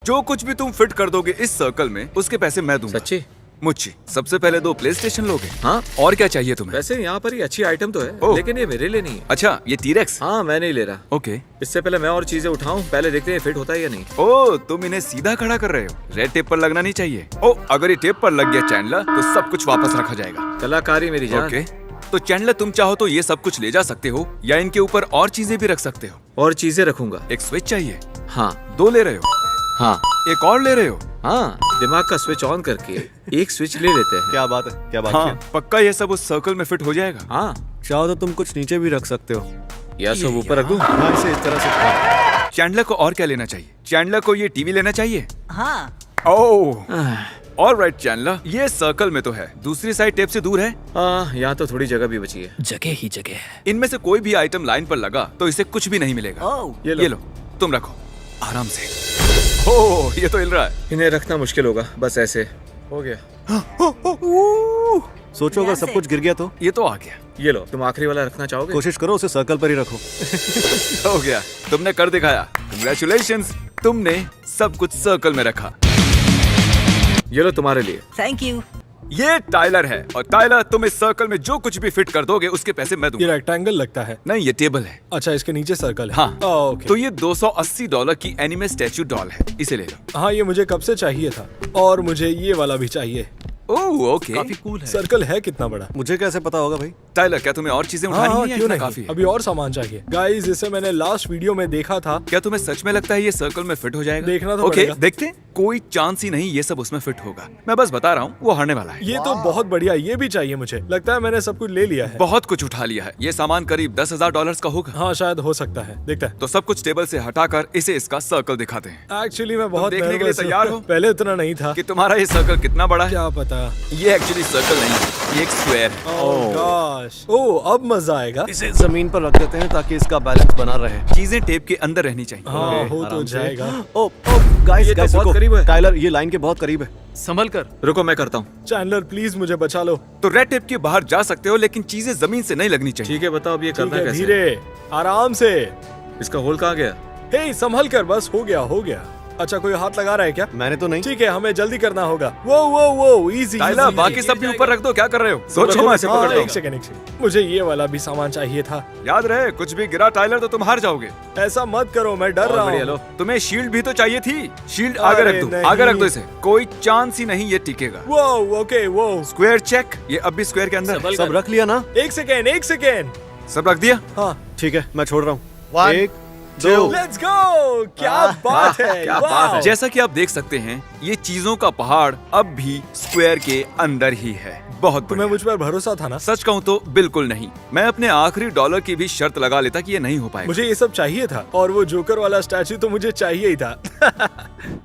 जो कुछ भी तुम फिट कर दोगे इस सर्कल में उसके पैसे मैं दूंगा। सच्ची? मुझे सबसे पहले 2 प्ले स्टेशन लोगे? हाँ। और क्या चाहिए तुम्हें? वैसे यहाँ पर ही अच्छी आइटम तो है, ओह। लेकिन ये मेरे लिए नहीं है। अच्छा, ये टीरेक्स? हाँ, मैं नहीं ले रहा। ओके। इससे पहले मैं और चीजें उठाऊं, पहले देखते हैं फिट होता है या नहीं। ओ, तुम इन्हें सीधा खड़ा कर रहे हो। रेड टेप पर लगना नहीं चाहिए। ओ, अगर ये टेप पर लग गया चैंडलर तो सब कुछ वापस रखा जाएगा। कलाकारी मेरी जान। ओके, तो चैंडलर तुम चाहो तो ये सब कुछ ले जा सकते हो या इनके ऊपर और चीजें भी रख सकते हो। और चीजें रखूंगा। एक स्विच चाहिए? हाँ। 2 ले रहे हो? हाँ। एक और ले रहे हो? हाँ, दिमाग का स्विच ऑन करके एक स्विच ले लेते हैं। क्या बात है, क्या बात हाँ, है। पक्का ये सब उस सर्कल में फिट हो जाएगा। हाँ, चाहो तो तुम कुछ नीचे भी रख सकते हो। या सब ऊपर रख दूं? हाँ, इसे इस तरह से। चैंडलर को और क्या लेना चाहिए? चैंडलर को ये टीवी लेना चाहिए? हाँ। ओह, ऑलराइट चैंडलर, ये सर्कल में तो है, दूसरी साइड टेप से दूर है। हाँ, यहाँ तो थोड़ी जगह भी बची है। जगह ही जगह है। इनमें से कोई भी आइटम लाइन पर लगा तो इसे कुछ भी नहीं मिलेगा। ओह, ये लो, तुम रखो आराम से। ओह, ये तो हिल रहा है। इन्हें रखना मुश्किल होगा, बस ऐसे हो गया। सोचो अगर सब कुछ गिर गया तो। ये तो आ गया। ये लो, तुम आखिरी वाला रखना चाहोगे? कोशिश करो उसे सर्कल पर ही रखो। हो गया, तुमने कर दिखाया। कंग्रेचुलेशंस, तुमने सब कुछ सर्कल में रखा। ये लो तुम्हारे लिए। Thank you. ये टाइलर है और टाइलर तुम इस सर्कल में जो कुछ भी फिट कर दोगे उसके पैसे मैं ये दूंगा। रेक्टेंगल लगता है। नहीं, ये टेबल है। अच्छा, इसके नीचे सर्कल है। हाँ, ओके। तो ये $280 की एनिमे स्टैचू डॉल है, इसे ले लो। हाँ, ये मुझे कब से चाहिए था और मुझे ये वाला भी चाहिए। ओह, ओके। काफी कूल है। सर्कल है कितना बड़ा? मुझे कैसे पता होगा भाई? टाइलर, क्या तुम्हें और चीजें हाँ, उठानी हाँ, है या क्यों इतना नहीं? काफी है? अभी और सामान चाहिए। गाइस, इसे मैंने लास्ट वीडियो में देखा था। क्या तुम्हें सच में लगता है ये सर्कल में फिट हो जाएगा? देखना तो ओके, पड़ेगा। देखते हैं। कोई चांस ही नहीं ये सब उसमें फिट होगा। मैं बस बता रहा हूँ, वो हारने वाला है। ये तो बहुत बढ़िया, ये भी चाहिए मुझे। लगता है मैंने सब कुछ ले लिया है। बहुत कुछ उठा लिया है। ये सामान करीब $10,000 का होगा। हाँ, शायद हो सकता है। देखता है। तो सब कुछ टेबल से हटाकर इसे इसका सर्कल दिखाते हैं एक्चुअली मैं बहुत देखने के लिए nervous हूँ। तैयार हो? पहले इतना नहीं था। कि तुम्हारा ये सर्कल कितना बड़ा है। क्या पता। ये एक्चुअली सर्कल नहीं है, ये एक स्क्वायर है। ओह गॉश। ओह, अब मजा आएगा। इसे जमीन पर रख देते हैं ताकि इसका बैलेंस बना रहे। चीजें टेप के अंदर रहनी चाहिए। हाँ, हो तो जाएगा। ओ गाइस, ये तो गाइस बहुत रुको। करीब है। टाइलर, ये लाइन के बहुत करीब है। संभल कर। रुको, मैं करता हूँ। चैंडलर, प्लीज मुझे बचा लो। तो रेड टेप के बाहर जा सकते हो, लेकिन चीजें जमीन से नहीं लगनी चाहिए। ठीक है, बताओ अब ये ठीक करना है, कैसे? धीरे, आराम से। इसका होल कहाँ गया? हे, संभल कर, बस हो गया, हो गया। अच्छा, कोई हाथ लगा रहा है क्या? मैंने तो नहीं। ठीक है, हमें जल्दी करना होगा। वो इजी। टाइलर, बाकी सब भी ऊपर रख दो। क्या कर रहे हो? सोचो मैं इसे पकड़ एक सेकंड। मुझे ये वाला भी सामान चाहिए था। याद रहे, कुछ भी गिरा टाइलर तो तुम हार जाओगे। ऐसा मत करो, मैं डर रहा बढ़िया, लो। हूँ। तुम्हें शील्ड भी तो चाहिए थी। शील्ड आगे अरे रख दो, नहीं। आगे रख दो इसे। कोई चांस ही नहीं ये टिकेगा। वो ओके, वो स्क्वायर चेक। ये अब भी स्क्वायर के अंदर है। सब रख लिया ना? एक सेकेंड। सब रख दिया? हाँ, ठीक है, मैं छोड़ रहा हूँ। 1 2 लेट्स गो। क्या बात है, क्या बात है। जैसा कि आप देख सकते हैं, ये चीजों का पहाड़ अब भी स्क्वायर के अंदर ही है। बहुत तुम्हें बढ़िया। मुझ पर भरोसा था ना? सच कहूँ तो बिल्कुल नहीं। मैं अपने आखिरी डॉलर की भी शर्त लगा लेता कि ये नहीं हो पाएगा। मुझे ये सब चाहिए था और वो जोकर वाला स्टैचू तो मुझे चाहिए ही था।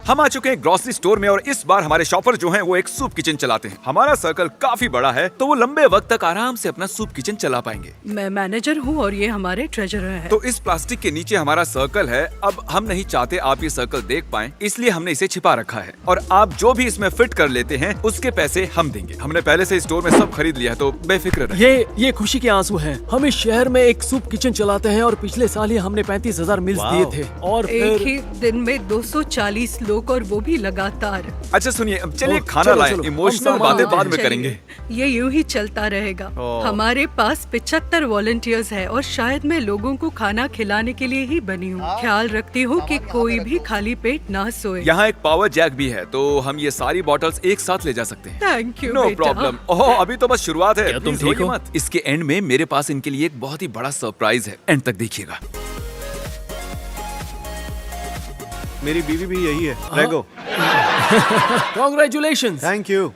हम आ चुके हैं ग्रोसरी स्टोर में और इस बार हमारे शॉपर जो हैं वो एक सूप किचन चलाते हैं। हमारा सर्कल काफी बड़ा है तो वो लंबे वक्त तक आराम से अपना सूप किचन चला पाएंगे। मैं मैनेजर हूँ और ये हमारे ट्रेजरर है। तो इस प्लास्टिक के नीचे हमारा सर्कल है। अब हम नहीं चाहते आप ये सर्कल देख पाएं, इसलिए हमने इसे छिपा रखा है। और आप जो भी इसमें फिट कर लेते हैं उसके पैसे हम देंगे। हमने पहले से स्टोर में सब खरीद लिया है, तो बेफिक्र रहिए। ये खुशी के आंसू हैं। हम इस शहर में एक सूप किचन चलाते हैं और पिछले साल ही हमने 35,000 मिल्स दिए थे। और एक फिर ही दिन में 240 लोग और वो भी लगातार। अच्छा सुनिए, अब चलिए ओ, खाना चलो, लाएं। चलो, इमोशनल हम बातें सामान बाद में चलिए। करेंगे। ये यूं ही चलता रहेगा। हमारे पास 75 वॉलंटियर्स है और शायद मैं लोगों को खाना खिलाने के लिए ही बनी हूँ। ख्याल रखती हूँ कि कोई भी खाली पेट ना सोए। यहाँ एक पावर जैक भी है, तो हम ये सारी बॉटल्स एक साथ ले जा सकते हैं। थैंक यू नो बेटा। प्रॉब्लम। ओह, अभी तो बस शुरुआत है। क्या तुम Please ठीक रोइए हो? मत। इसके एंड में मेरे पास इनके लिए एक बहुत ही बड़ा सरप्राइज है। एंड तक देखिएगा। मेरी बीवी भी यही है। रेगो, कांग्रेचुलेशंस। Thank you.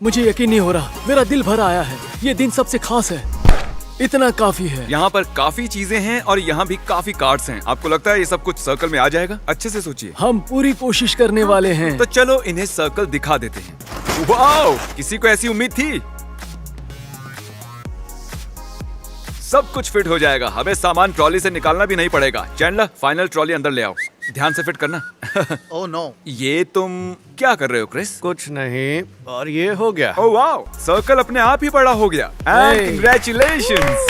मुझे यकीन नहीं हो रहा, मेरा दिल भर आया है। ये दिन सबसे खास है। इतना काफी है। यहाँ पर काफी चीजें हैं और यहाँ भी काफी कार्ड्स हैं। आपको लगता है ये सब कुछ सर्कल में आ जाएगा? अच्छे से सोचिए। हम पूरी कोशिश करने वाले हैं। तो चलो इन्हें सर्कल दिखा देते हैं। वाओ, किसी को ऐसी उम्मीद थी? सब कुछ फिट हो जाएगा। हमें सामान ट्रॉली से निकालना भी नहीं पड़ेगा। चैंडलर, फाइनल ट्रॉली अंदर ले आओ। ध्यान से फिट करना। Oh no. ये तुम क्या कर रहे हो क्रिस? कुछ नहीं, और ये हो गया। ओह वाओ, सर्कल अपने आप ही बड़ा हो गया। And Hey. कंग्रेचुलेशंस।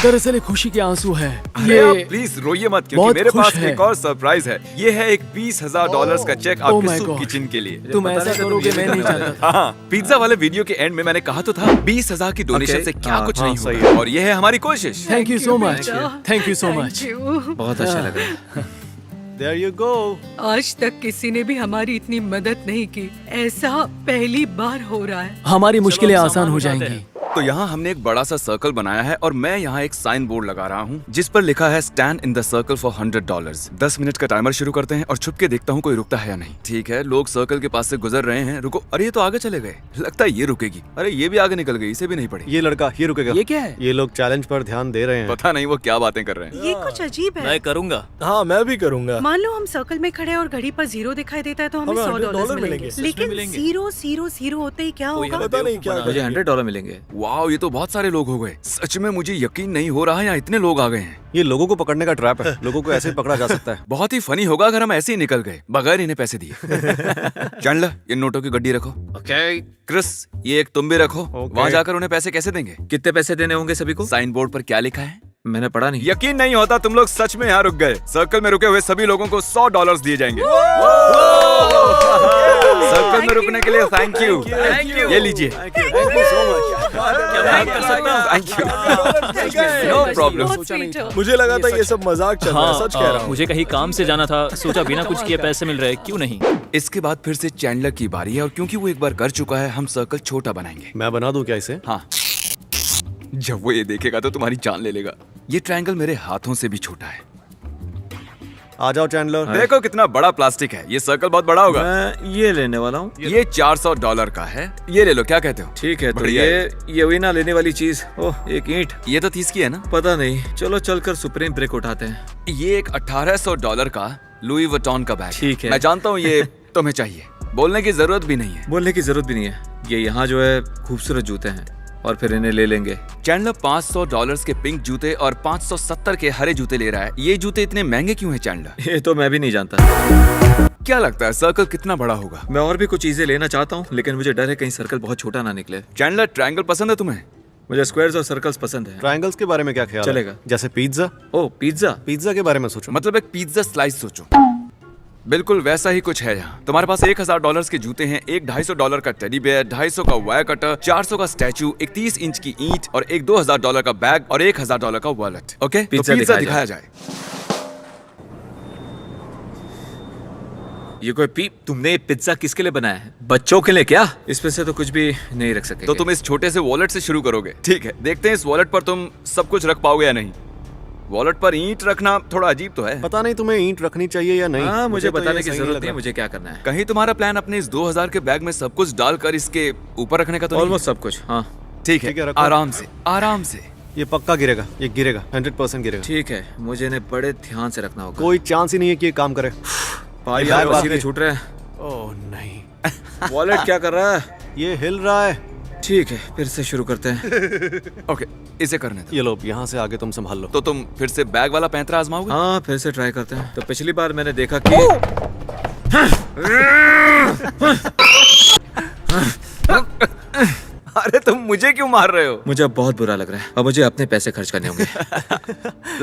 दरअसल ये खुशी के आंसू है। अरे आप प्लीज रोइए मत, क्योंकि बहुत मेरे खुश पास है। एक और सरप्राइज है। ये है एक $20,000 का चेक Oh आपके my सूप God. किचन के लिए। तुम ऐसा करोगे मैं नहीं चाहता था। हाँ, पिज्जा वाले वीडियो के एंड में मैंने कहा तो था 20,000 की डोनेशन Okay. से क्या हाँ, कुछ हाँ, नहीं सही होगा। है। और ये है हमारी कोशिश। Thank you so much, thank you so much. Thank you. बहुत अच्छा लग रहा है। There you go. आज तक किसी ने भी हमारी इतनी मदद नहीं की। ऐसा पहली बार हो रहा है। हमारी मुश्किलें हम आसान सामान हो उठाते जाएंगी। हैं। तो यहाँ हमने एक बड़ा सा सर्कल बनाया है और मैं यहाँ एक साइन बोर्ड लगा रहा हूँ जिस पर लिखा है stand in the circle for $100। 10 minute का टाइमर शुरू करते हैं और छुप के देखता हूँ कोई रुकता है या नहीं। ठीक है, लोग सर्कल के पास से गुजर रहे हैं। रुको, अरे ये तो आगे चले गए। लगता है ये रुकेगी। अरे ये भी आगे निकल गई, इसे भी नहीं पड़ी। ये लड़का ये रुकेगा। ये क्या है? ये लोग चैलेंज पर ध्यान दे रहे हैं। पता नहीं वो क्या बातें कर रहे हैं। ये कुछ अजीब है। मैं करूंगा। हाँ मैं भी करूंगा। मान लो हम सर्कल में खड़े हैं और घड़ी पर 0 दिखाई देता है तो हमें हमें $100 $100 मिलेंगे। मिलेंगे। लेकिन मिलेंगे। 0 0 0 होते ही क्या कोई होगा? हमें पता नहीं क्या बेवकूफ मुझे बना $100 मिलेंगे। वाह, ये तो बहुत सारे लोग हो गए। सच में मुझे यकीन नहीं हो रहा है यहाँ इतने लोग आ गए हैं। ये लोगों को पकड़ने का ट्रैप है। लोगों को ऐसे ही पकड़ा जा सकता है। बहुत ही फनी होगा अगर हम ऐसे ही निकल गए बगैर इन्हें पैसे दिए। चैंडलर, ये नोटों की गड्डी रखो। ओके, क्रिस, ये एक तुम भी रखो। Okay. वहाँ जाकर उन्हें पैसे कैसे देंगे? कितने पैसे देने होंगे सभी को? साइन बोर्ड पर क्या लिखा है? मैंने पढ़ा नहीं। यकीन नहीं होता तुम लोग सच में यहाँ रुक गए। सर्कल में रुके हुए सभी लोगों को $100 दिए जाएंगे। सर्कल में रुकने के लिए थैंक यू। ये लीजिए। Thank you. No problem. बहुत sweet हो। मुझे लगा था ये सब मजाक चल रहा है, सच कह रहा हूँ। मुझे कहीं काम से जाना था, सोचा बिना कुछ किए पैसे मिल रहे, क्यों नहीं। इसके बाद फिर से चैंडलर की बारी है और क्योंकि वो एक बार कर चुका है हम सर्कल छोटा बनाएंगे। मैं बना दूं क्या इसे? हाँ, जब वो ये देखेगा तो तुम्हारी जान ले लेगा। ये ट्रायंगल मेरे हाथों से भी छोटा है। आ जाओ चैंडलर। देखो कितना बड़ा प्लास्टिक है। ये सर्कल बहुत बड़ा होगा। मैं ये लेने वाला हूँ। ये $400 का है। ये ले लो, क्या कहते हो? ठीक है, तो बढ़िया ये वही ना लेने वाली चीज। ओह, एक ईंट। ये तो 30 की है ना? पता नहीं, चलो चलकर सुप्रीम ब्रेक उठाते हैं। ये एक $1800 का लुई वुइटन का बैग। ठीक है। मैं जानता हूँ ये तुम्हें चाहिए। बोलने की जरूरत भी नहीं है। बोलने की जरूरत भी नहीं है। ये यहाँ जो है खूबसूरत जूते हैं और फिर इन्हें ले लेंगे। चैंडलर $500 के पिंक जूते और 570 के हरे जूते ले रहा है। ये जूते इतने महंगे क्यों हैं चैंडलर? ये तो मैं भी नहीं जानता। क्या लगता है सर्कल कितना बड़ा होगा? मैं और भी कुछ चीजें लेना चाहता हूँ, लेकिन मुझे डर है कहीं सर्कल बहुत छोटा ना निकले। चैंडलर, ट्रायंगल पसंद है तुम्हें? मुझे स्क्वायर्स और सर्कल्स पसंद है। ट्रायंगल्स के बारे में क्या ख्याल है? चलेगा। जैसे पिज्जा। ओह, पिज्जा। पिज्जा के बारे में सोचो। मतलब एक पिज्जा स्लाइस सोचो। बिल्कुल वैसा ही कुछ है यहाँ। तुम्हारे पास $1000 के जूते हैं, एक $250 का टेडी बेयर, 250 का वायर कटर, 400 का स्टैचू, एक 30 इंच की ईंट और एक $2000 का बैग और $1000 का वॉलेट। ओके, तो पिज्जा पिज्जा दिखाया दिखाया जाए। ये कोई तुमने ये पिज्जा किसके लिए बनाया है? बच्चों के लिए क्या? इसमें से तो कुछ भी नहीं रख सकेंगे। तो तुम इस छोटे से वॉलेट से शुरू करोगे। ठीक है, देखते हैं इस वॉलेट पर तुम सब कुछ रख पाओगे या नहीं। वॉलेट पर ईंट रखना थोड़ा अजीब तो है। पता नहीं तुम्हें ईंट रखनी चाहिए या नहीं। हाँ, मुझे तो ये बताने की सही जरूरत लग नहीं है रहा। मुझे क्या करना है। कहीं तुम्हारा प्लान अपने इस 2000 के बैग में सब कुछ डालकर इसके ऊपर रखने का तो नहीं? ऑलमोस्ट सब कुछ। हाँ ठीक ठीक है, है, रखो। आराम से आराम से। ये पक्का गिरेगा। ये गिरेगा, 100% गिरेगा। ठीक है, मुझे इन्हें बड़े ध्यान से रखना होगा। कोई चांस ही नहीं है कि ये काम करे। पाई यार, यार वसीले बाकी- छूट रहे हैं। ओह नहीं, वॉलेट क्या कर रहा है? ये हिल रहा है। ठीक है, फिर से शुरू करते हैं। ओके, इसे करने दो। ये लो, यहाँ से आगे तुम संभाल लो। तो तुम फिर से बैग वाला पैंतरा आजमाओगे? हाँ, फिर से ट्राई करते हैं। तो पिछली बार मैंने देखा कि अरे तुम मुझे क्यों मार रहे हो? मुझे अब बहुत बुरा लग रहा है। अब मुझे अपने पैसे खर्च करने होंगे।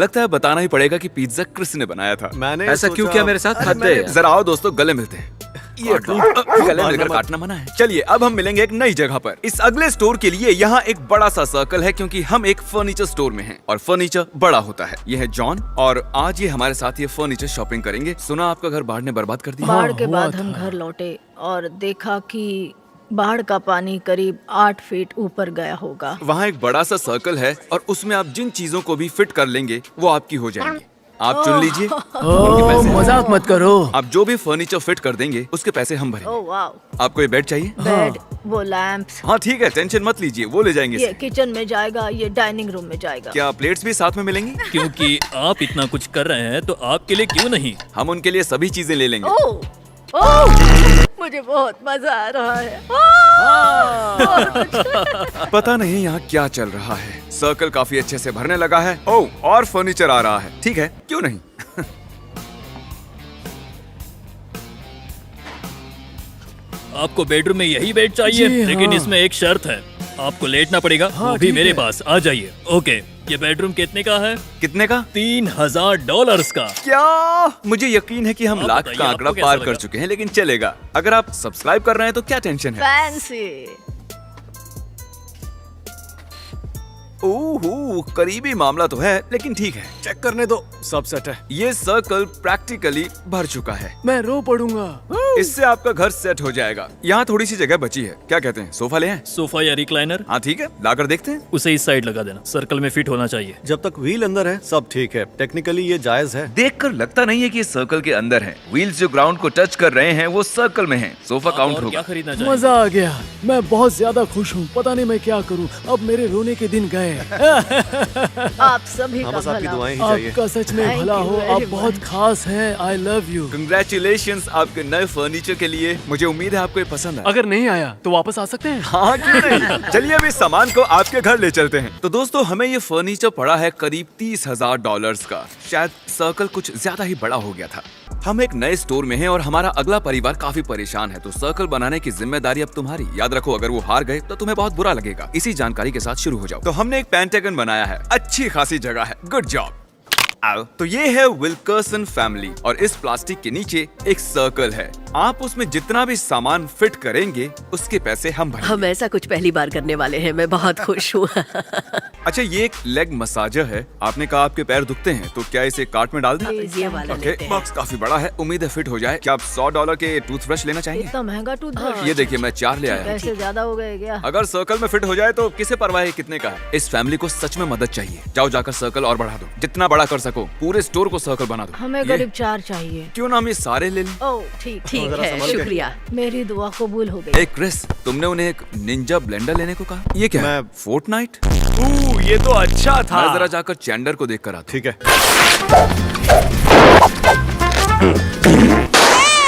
लगता है बताना ही पड़ेगा कि पिज्जा क्रिस ने बनाया था। मैंने ऐसा क्यों सोचा- किया मेरे साथ? अरे हद है मैंने- यार। जरा आओ दोस्तों, गले मिलते हैं। ये गले मिलकर काटना मना है। चलिए अब हम मिलेंगे एक नई जगह पर। इस अगले स्टोर के लिए यहाँ एक बड़ा सा सर्कल है क्योंकि हम एक फर्नीचर स्टोर में हैं और फर्नीचर बड़ा होता है। ये है जॉन और आज ये हमारे साथ ये फर्नीचर शॉपिंग करेंगे। सुना आपका घर बाढ़ ने बर्बाद कर दिया। बाढ़ के हुआ बाद था। हम घर लौटे और देखा कि बाढ़ का पानी करीब 8 फीट ऊपर गया होगा। वहाँ एक बड़ा सा सर्कल है और उसमें आप जिन चीजों को भी फिट कर लेंगे वो आपकी हो जाएंगी। आप चुन लीजिए। ओह, मजाक मत करो। आप जो भी फर्नीचर फिट कर देंगे उसके पैसे हम भरेंगे। ओह वाओ, आपको ये बेड चाहिए? बेड, वो लैंप्स, हाँ ठीक है, टेंशन मत लीजिए, वो ले जाएंगे ये इसे। किचन में जाएगा, ये डाइनिंग रूम में जाएगा। क्या प्लेट्स भी साथ में मिलेंगी? क्योंकि आप इतना कुछ कर रहे हैं तो आपके लिए क्यों नहीं। हम उनके लिए सभी चीजें ले लेंगे। ओह ओह, मुझे बहुत मजा आ रहा है। पता नहीं यहाँ क्या चल रहा है। सर्कल काफी अच्छे से भरने लगा है। ओह, और फर्नीचर आ रहा है। ठीक है, क्यों नहीं। आपको बेडरूम में यही बेड चाहिए, जी, लेकिन हाँ। इसमें एक शर्त है। आपको लेटना पड़ेगा। हाँ, वो भी ठीक मेरे है। पास। आ जाइए। ओके, ये बेडरूम कितने का है? कितने का? $3000 का। क्या? मुझे यकीन है कि हम आप लाख बताइए, का आपको आंकड़ा कैसा पार लगा? कर चुके हैं, लेकिन चलेगा। अगर आप सब्सक्राइब कर रहे हैं तो क्या टेंशन है? फैंसी। ओह, करीबी मामला तो है, लेकिन ठीक है। चेक करने दो, सब सेट है। ये सर्कल प्रैक्टिकली भर चुका है। मैं रो पड़ूंगा। इससे आपका घर सेट हो जाएगा। यहाँ थोड़ी सी जगह बची है। क्या कहते हैं, सोफा ले आएं? सोफा या रिक्लाइनर? हाँ ठीक है, लाकर देखते हैं। उसे इस साइड लगा देना, सर्कल में फिट होना चाहिए। जब तक व्हील अंदर है सब ठीक है। टेक्निकली ये जायज है। देखकर लगता नहीं है कि ये सर्कल के अंदर है। व्हील्स जो ग्राउंड को टच कर रहे हैं वो सर्कल में हैं। सोफा आप काउंट और क्या होगा। खरीदना चाहिए? मजा आ गया। मैं बहुत ज्यादा खुश हूँ। पता नहीं मैं क्या करूँ। अब मेरे रोने के दिन गए। आप सभी का हम आपकी भला। दुआएं ही चाहिए। आपका सच में Thank भला you हो। very आप बहुत much. खास हैं। I love you. कंग्रेचुलेशंस आपके नए फर्नीचर के लिए। मुझे उम्मीद है आपको ये पसंद आया। अगर नहीं आया तो वापस आ सकते हैं। हाँ क्यों नहीं? चलिए अब इस सामान को आपके घर ले चलते हैं। तो दोस्तों, हमें ये फर्नीचर पड़ा है करीब $30,000 का। शायद सर्कल कुछ ज्यादा ही बड़ा हो गया था। हम एक नए स्टोर में हैं और हमारा अगला परिवार काफी परेशान है, तो सर्कल बनाने की जिम्मेदारी अब तुम्हारी। याद रखो, अगर वो हार गए तो तुम्हें बहुत बुरा लगेगा। इसी जानकारी के साथ शुरू हो जाओ। तो हमने एक पेंटागन बनाया है। अच्छी खासी जगह है। Good job. आओ, तो ये है विल्कर्सन फैमिली और इस प्लास्टिक के नीचे एक सर्कल है। आप उसमें जितना भी सामान फिट करेंगे उसके पैसे हम भरेंगे। हम ऐसा कुछ पहली बार करने वाले हैं। मैं बहुत खुश हूँ। अच्छा, ये एक लेग मसाजर है। आपने कहा आपके पैर दुखते हैं, तो क्या इसे कार्ट में डाल दें? ये वाला ओके, लेते हैं। बॉक्स काफी बड़ा है। उम्मीद है फिट हो जाए। क्या आप $100 के टूथब्रश लेना चाहेंगे? इतना महंगा टूथब्रश। ये देखिए, मैं 4 ले आया हूं। पैसे ज्यादा हो गए क्या? अगर सर्कल में फिट हो जाए तो किसे परवाह है कितने का है। इस फैमिली को सच में मदद चाहिए। जाओ जाकर सर्कल और बढ़ा दो, जितना बड़ा कर सको। पूरे स्टोर को सर्कल बना दो। हमें ये- करीब 4 चाहिए। क्यों ना हम ये सारे ले लें? ओह ठीक ठीक जरा है, संभल के। शुक्रिया। मेरी दुआ कबूल हो गई। ए क्रिस, तुमने उन्हें एक निंजा ब्लेंडर लेने को कहा। ये क्या है? मैं- फोर्टनाइट? ये तो अच्छा था। मैं जरा जाकर चैंडर को देख कर आता ठीक है। हूं।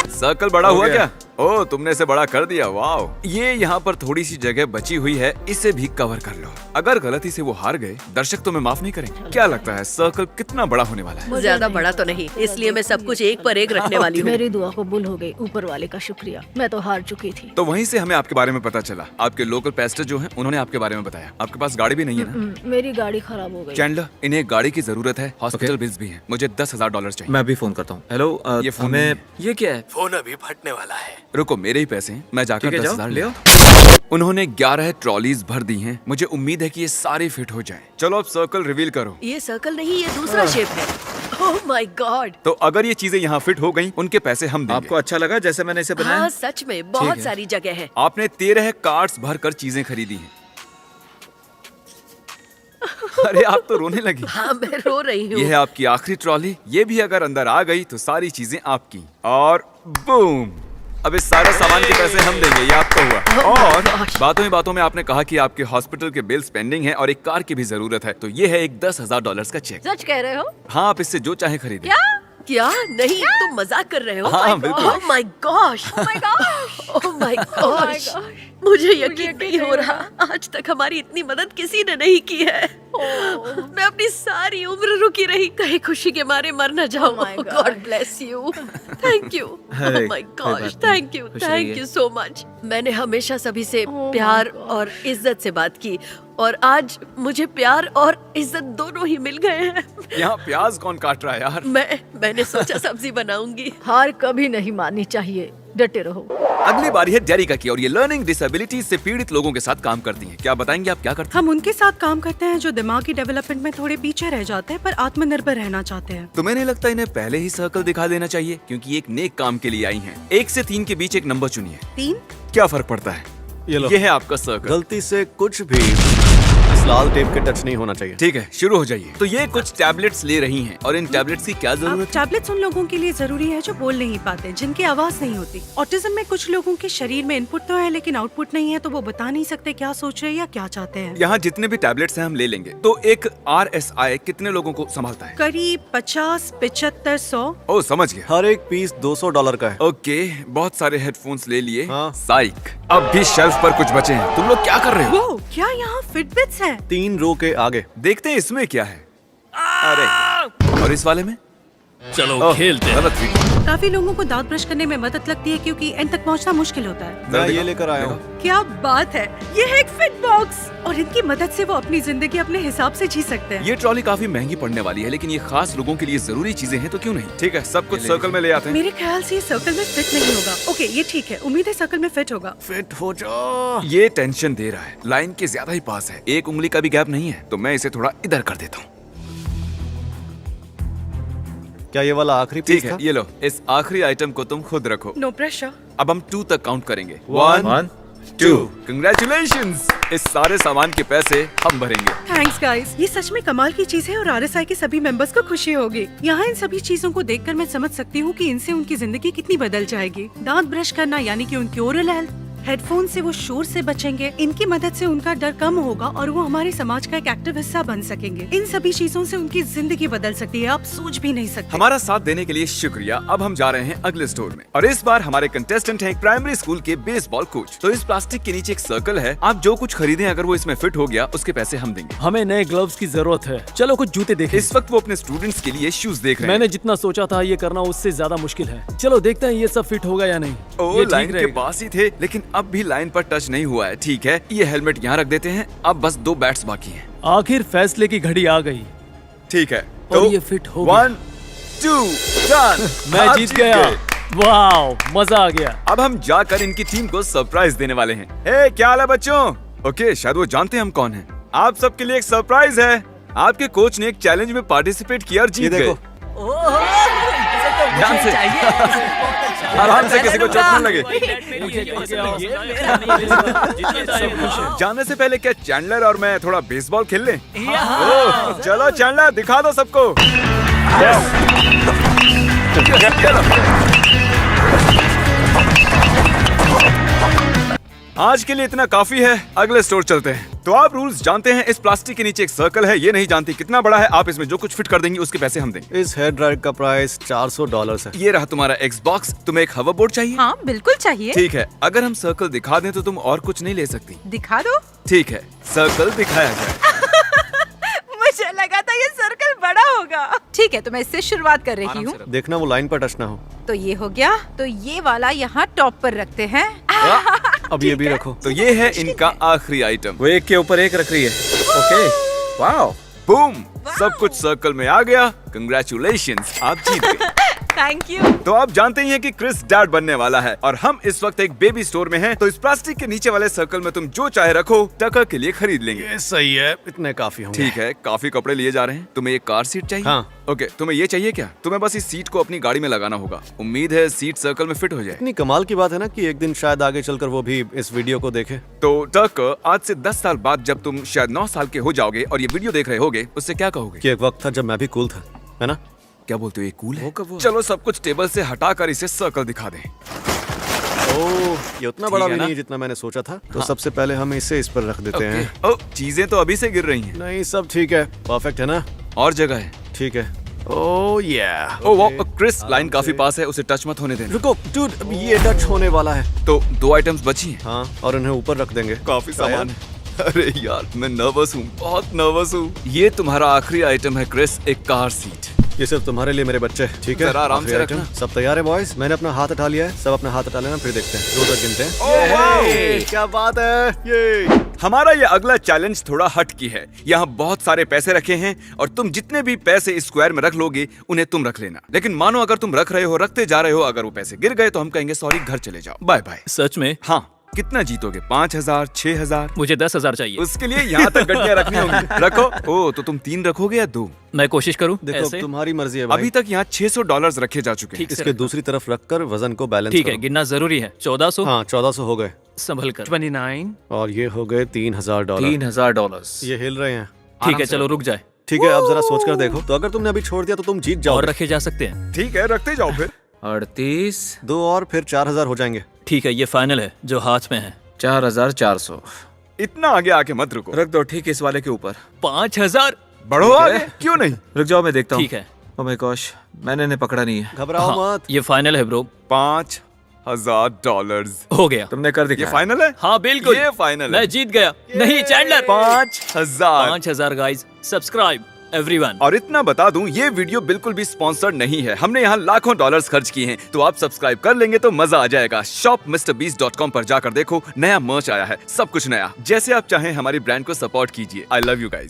सर्कल बड़ा हो हुआ गया। क्या? ओह, तुमने इसे बड़ा कर दिया। वाह। ये यहाँ पर थोड़ी सी जगह बची हुई है, इसे भी कवर कर लो। अगर गलती से वो हार गए, दर्शक तुम्हें माफ नहीं करेंगे। क्या लगता है सर्कल कितना बड़ा होने वाला है? ज्यादा बड़ा तो नहीं, इसलिए मैं सब कुछ एक पर एक रखने वाली हूँ। मेरी दुआ कबूल हो गई। ऊपर वाले का शुक्रिया। मैं तो हार चुकी थी। तो वहीं से हमें आपके बारे में पता चला। आपके लोकल पेस्टर जो हैं, उन्होंने आपके बारे में बताया। आपके पास गाड़ी भी नहीं है ना? मेरी गाड़ी खराब हो गई। चैंडलर, इन्हें एक गाड़ी की जरूरत है। हॉस्पिटल बिल्स भी हैं। मुझे $10,000 चाहिए। मैं अभी फोन करता हूँ। हेलो, ये फोन हमें नहीं ये क्या है? फोन अभी फटने वाला है। रुको, मेरे ही पैसे हैं। मैं जाकर ठीक है, जाओ, 10,000 ले ले आओ। उन्होंने 11 ट्रॉलीज भर दी हैं। मुझे उम्मीद है कि ये सारे फिट हो जाएं। चलो अब सर्कल रिवील करो। ये सर्कल नहीं, ये दूसरा शेप है। Oh my God. तो अगर ये चीजें यहाँ फिट हो गई, उनके पैसे हम देंगे। आपको अच्छा लगा जैसे मैंने इसे बनाया? हाँ सच में बहुत है। सारी जगह है। आपने 13 कार्ट्स भरकर चीजें खरीदी हैं। अरे आप तो रोने लगी। हाँ मैं रो रही ये हूँ। है आपकी आखिरी ट्रॉली। ये भी अगर अंदर आ गई तो सारी चीजें आपकी। और बूम, अब इस सारे सामान के पैसे हम देंगे। ये आपका हुआ। और बातों ही बातों में आपने कहा कि आपके हॉस्पिटल के बिल्स पेंडिंग हैं और एक कार की भी जरूरत है। तो ये है एक $10,000 का चेक। सच कह रहे हो? हाँ, आप इससे जो चाहे खरीदें। क्या? क्या? नहीं, तुम मजाक कर रहे हो? हाँ, बिल्कुल। Oh my gosh. Oh my gosh. मुझे यकीन नहीं हो रहा। आज तक हमारी इतनी मदद किसी ने नहीं की है। मैं अपनी सारी उम्र रुकी रही, कहीं खुशी के मारे मर न जाऊं। Oh my God. God bless you. Thank you. अरे, ओह माय कोई गॉश, बात नहीं। थैंक यू, खुश थैंक रहिए। You so much. मैंने हमेशा सभी से my प्यार और इज्जत से बात की और आज मुझे प्यार और इज्जत दोनों ही मिल गए हैं। यहाँ प्याज कौन काट रहा है यार? मैंने सोचा सब्जी बनाऊंगी। हार कभी नहीं माननी चाहिए। डटे रहो। अगली बारी है डेरिका की और ये लर्निंग डिसेबिलिटीज से पीड़ित लोगों के साथ काम करती हैं। क्या बताएंगे आप क्या करती हैं? हम उनके साथ काम करते हैं जो दिमागी डेवलपमेंट में थोड़े पीछे रह जाते हैं पर आत्मनिर्भर रहना चाहते हैं। तुम्हें नहीं लगता इन्हें पहले ही सर्कल दिखा देना चाहिए, क्योंकि एक नेक काम के लिए आई हैं। 1 से 3 के बीच एक नंबर चुनिए। 3? क्या फर्क पड़ता है? ये लो। ये है आपका सर्कल। गलती से कुछ भी इस लाल टेप के टच नहीं होना चाहिए। ठीक है, शुरू हो जाइए। तो ये कुछ टैबलेट्स ले रही हैं और इन टैबलेट्स की क्या अब जरूरत है? टैबलेट्स उन लोगों के लिए जरूरी है जो बोल नहीं पाते, जिनकी आवाज नहीं होती। ऑटिज्म में कुछ लोगों के शरीर में इनपुट तो है लेकिन आउटपुट नहीं है, तो वो बता नहीं सकते क्या सोच रहे हैं या क्या चाहते हैं। यहाँ जितने भी टैबलेट्स हैं हम ले लेंगे। तो एक RSI कितने लोगों को संभालता है? करीब 50, 75, 100। ओह, समझ गया। हर एक पीस $200 का है। ओके, बहुत सारे हेडफोन्स ले लिए। हाँ। साइक, अब भी शेल्फ पर कुछ बचे हैं। तुम लोग क्या कर रहे हो? वो क्या यहाँ फिटबिट्स है? 3 रो के आगे। देखते हैं इसमें क्या है। अरे, और इस वाले में? चलो खेलते हैं। गलत हुई। काफी लोगों को दांत ब्रश करने में मदद लगती है क्योंकि एंड तक पहुंचना मुश्किल होता है। मैं ये लेकर आया हूँ। क्या बात है, ये है एक फिट बॉक्स और इनकी मदद से वो अपनी जिंदगी अपने हिसाब से जी सकते हैं। ये ट्रॉली काफी महंगी पड़ने वाली है, लेकिन ये खास लोगों के लिए जरूरी चीजें हैं, तो क्यों नहीं? ठीक है, सब कुछ सर्कल में ले आते हैं। मेरे ख्याल से ये सर्कल में फिट नहीं होगा। ओके, ये ठीक है, उम्मीद है सर्कल में फिट होगा। फिट हो जाओ। ये टेंशन दे रहा है, लाइन के ज्यादा ही पास है, एक उंगली का भी गैप नहीं है, तो मैं इसे थोड़ा इधर कर देता हूँ। क्या ये वाला आखिरी ठीक पीस है, था? ये लो, इस आखिरी आइटम को तुम खुद रखो। No pressure. अब हम 2 तक काउंट करेंगे। 1 2 कंग्रेचुलेशंस, इस सारे सामान के पैसे हम भरेंगे। थैंक्स गाइस, ये सच में कमाल की चीज है और आरएसआई के सभी मेंबर्स को खुशी होगी। यहाँ इन सभी चीजों को देखकर मैं समझ सकती हूँ कि इनसे उनकी जिंदगी कितनी बदल जाएगी। दांत ब्रश करना यानी कि उनकी ओरल हेल्थ, हेडफोन से वो शोर से बचेंगे, इनकी मदद से उनका डर कम होगा और वो हमारे समाज का एक एक्टिव हिस्सा बन सकेंगे। इन सभी चीजों से उनकी जिंदगी बदल सकती है, आप सोच भी नहीं सकते। हमारा साथ देने के लिए शुक्रिया। अब हम जा रहे हैं अगले स्टोर में और इस बार हमारे कंटेस्टेंट हैं एक प्राइमरी स्कूल के बेसबॉल कोच। तो इस प्लास्टिक के नीचे एक सर्कल है, आप जो कुछ खरीदें अगर वो इसमें फिट हो गया उसके पैसे हम देंगे। हमें नए ग्लव्स की जरूरत है। चलो कुछ जूते देखें। इस वक्त वो अपने स्टूडेंट्स के लिए शूज देख रहे हैं। मैंने जितना सोचा था ये करना उससे ज्यादा मुश्किल है। चलो देखते हैं ये सब फिट होगा या नहीं। ओ, ये ठीक लाइन के रहेगा। पास ही थे, लेकिन अब भी लाइन पर टच नहीं हुआ है। ठीक है, ये हेलमेट यहाँ रख देते हैं। अब बस 2 बैट्स बाकी हैं। आखिर फैसले की घड़ी आ गई। ठीक है, और ये फिट हो गया। 1 2 डन। मैं आप जीत गया। गए। वाओ, मजा आ गया। अब हम जाकर इनकी टीम को सरप्राइज देने वाले हैं। हे, क्या हाल है बच्चों? ओके, शायद वो जानते हैं हम कौन हैं। आप सबके लिए एक सरप्राइज है। आपके कोच ने एक चैलेंज में पार्टिसिपेट किया और ये जीत गए। देखो। ध्यान से, आराम से, किसी को चोट न लगे। जाने से पहले क्या चैंडलर और मैं थोड़ा बेसबॉल खेल लें? ओह, चलो चैंडलर, दिखा दो सबको। आज के लिए इतना काफी है, अगले स्टोर चलते हैं। तो आप रूल्स जानते हैं, इस प्लास्टिक के नीचे एक सर्कल है, ये नहीं जानती कितना बड़ा है, आप इसमें जो कुछ फिट कर देंगे उसके पैसे हम देंगे। इस हेयर ड्रायर का प्राइस $400 है। ये रहा तुम्हारा एक्सबॉक्स। तुम्हें एक हवा बोर्ड चाहिए? हाँ बिल्कुल चाहिए। ठीक है, अगर हम सर्कल दिखा दें तो तुम और कुछ नहीं ले सकती। दिखा दो। ठीक है, सर्कल दिखाया जाए। मुझे लगा था ये सर्कल बड़ा होगा। ठीक है, तो मैं इससे शुरुआत कर रही हूँ। देखना वो लाइन पर टच ना हो। तो ये हो गया, तो ये वाला यहाँ टॉप पर रखते हैं। अब ये भी रखो। तो ये है इनका आखिरी आइटम। वो एक के ऊपर एक रख रही है। ओके, वाओ, बूम, सब कुछ सर्कल में आ गया। कंग्रेचुलेशंस, आप जीत गए। Thank you. तो आप जानते ही हैं कि क्रिस डैड बनने वाला है और हम इस वक्त एक बेबी स्टोर में हैं। तो इस प्लास्टिक के नीचे वाले सर्कल में तुम जो चाहे रखो, टका के लिए खरीद लेंगे। ये सही है, इतने काफी होंगे। ठीक है, काफी कपड़े लिए जा रहे हैं। तुम्हें एक कार सीट चाहिए? हाँ। ओके, तुम्हें ये चाहिए क्या? तुम्हें बस इस सीट को अपनी गाड़ी में लगाना होगा। उम्मीद है सीट सर्कल में फिट हो जाए। इतनी कमाल की बात है ना कि एक दिन शायद आगे चलकर वो भी इस वीडियो को देखे। तो टक, आज से 10 साल बाद जब तुम शायद 9 साल के हो जाओगे और ये वीडियो देख रहे होगे, उससे क्या कहोगे? कि एक वक्त था जब मैं भी कूल था, है ना? क्या बोलते हो, ये कूल है? चलो सब कुछ टेबल से हटाकर इसे सर्कल दिखा दें। ओह, ये उतना बड़ा है भी ना? नहीं जितना मैंने सोचा था। तो सबसे पहले हम इसे इस पर रख देते हैं। ओह, चीजें तो अभी से गिर रही हैं। नहीं, सब ठीक है, परफेक्ट है ना? और जगह है। ठीक है। ओह या। ओह वाह, क्रिस, लाइन काफी पास है, उसे टच मत होने देना। रुको डूड, अब ये टच होने वाला है। तो 2 आइटम्स बची हैं। हाँ, और इन्हें ऊपर रख देंगे। काफी सामान है। अरे यार, मैं नर्वस हूँ, बहुत नर्वस हूँ। ये तुम्हारा आखिरी आइटम है क्रिस, एक कार सीट। ये सिर्फ तुम्हारे लिए मेरे बच्चे, ठीक है? जरा आराम आखिरी से आइटम। रखना। सब तैयार है बॉयज? मैंने अपना हाथ उठा लिया है, सब अपना हाथ उठा लेना, फिर देखते हैं 2 तक गिनते हैं। ये क्या बात है ये। हमारा ये अगला चैलेंज थोड़ा हट की है। यहाँ बहुत सारे पैसे रखे हैं और तुम जितने भी पैसे इस स्क्वायर में रख लोगे उन्हें तुम रख लेना। लेकिन मानो अगर तुम रख रहे हो, रखते जा रहे हो, अगर वो पैसे गिर गए तो हम कहेंगे सॉरी, घर चले जाओ, बाय बाय। सच में? हाँ, कितना जीतोगे? 5000, 6000? मुझे 10,000 चाहिए। उसके लिए यहाँ तक गड्डियाँ रखनी होंगी। रखो। ओ, तो तुम 3 रखोगे या 2? मैं कोशिश करूँ देखो, ऐसे? तुम्हारी मर्जी है भाई। अभी तक यहाँ $600 रखे जा चुके हैं। ठीक से इसके रखना। दूसरी तरफ रखकर वजन को बैलेंस ठीक है, करो। गिनना जरूरी है। 1400। हाँ, 1400 हो गए। संभल कर। 29। और ये हो गए $3000। $3000। ये हिल रहे हैं। ठीक है, चलो रुक जाए। ठीक है, अब जरा सोच कर देखो। तो अगर तुमने अभी छोड़ दिया तो तुम जीत जाओ। और रखे जा सकते हैं। ठीक है, रखते जाओ फिर। 38 2 और फिर 4000 हो जाएंगे। ठीक है, ये फाइनल है जो हाथ में है। 4400। इतना आगे आके मत रुको, रख दो ठीक इस वाले के ऊपर। 5000। बढ़ो आगे। क्यों नहीं? रुक जाओ, मैं देखता हूँ। ठीक है। ओह माय गॉश, मैंने इन्हें पकड़ा नहीं है। घबराओ मत। ये फाइनल है ब्रो। $5000 हो गया। तुमने कर ये दिखाया। फाइनल है? हाँ बिल्कुल, ये फाइनल है। मैं जीत गया। नहीं चैंडलर। 5000। 5000 guys, subscribe. एवरीवन। और इतना बता दूं, ये वीडियो बिल्कुल भी स्पॉन्सर्ड नहीं है। हमने यहाँ लाखों डॉलर्स खर्च किए हैं, तो आप सब्सक्राइब कर लेंगे तो मजा आ जाएगा। shopmrbeast.com पर जाकर देखो, नया मर्च आया है, सब कुछ नया। जैसे आप चाहें हमारी ब्रांड को सपोर्ट कीजिए। I love you guys.